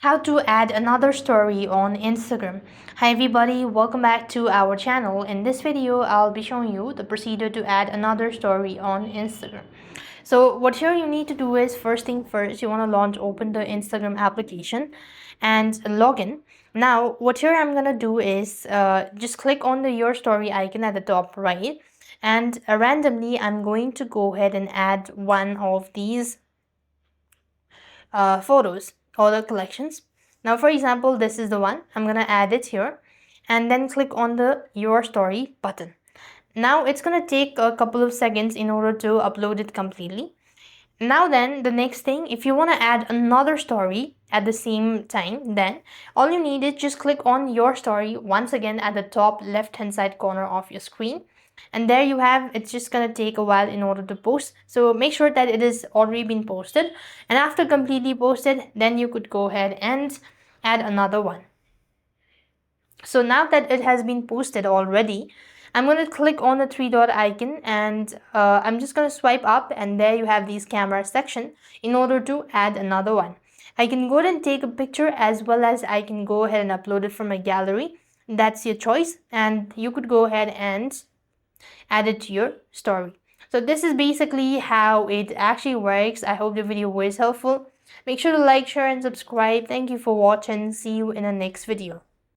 How to add another story on Instagram. Hi everybody, welcome back to our channel. In this video, I'll be showing you the procedure to add another story on Instagram. So what here you need to do is, first thing first, you want to open the Instagram application and log in. Now what here I'm gonna do is just click on the your story icon at the top right, and randomly I'm going to go ahead and add one of these photos or the collections. Now for example, this is the one. I'm gonna add it here and then click on the your story button. Now it's gonna take a couple of seconds in order to upload it completely. Now then, the next thing, if you want to add another story at the same time, then all you need is just click on your story once again at the top left hand side corner of your screen, and there you have. It's just gonna take a while in order to post, so make sure that it is already been posted, and after completely posted, then you could go ahead and add another one. So now that it has been posted already, I'm going to click on the three dot icon, and I'm just going to swipe up, and there you have these camera section in order to add another one. I can go ahead and take a picture, as well as I can go ahead and upload it from my gallery. That's your choice, and you could go ahead and add it to your story. So this is basically how it actually works. I hope the video was helpful. Make sure to like, share and subscribe. Thank you for watching. See you in the next video.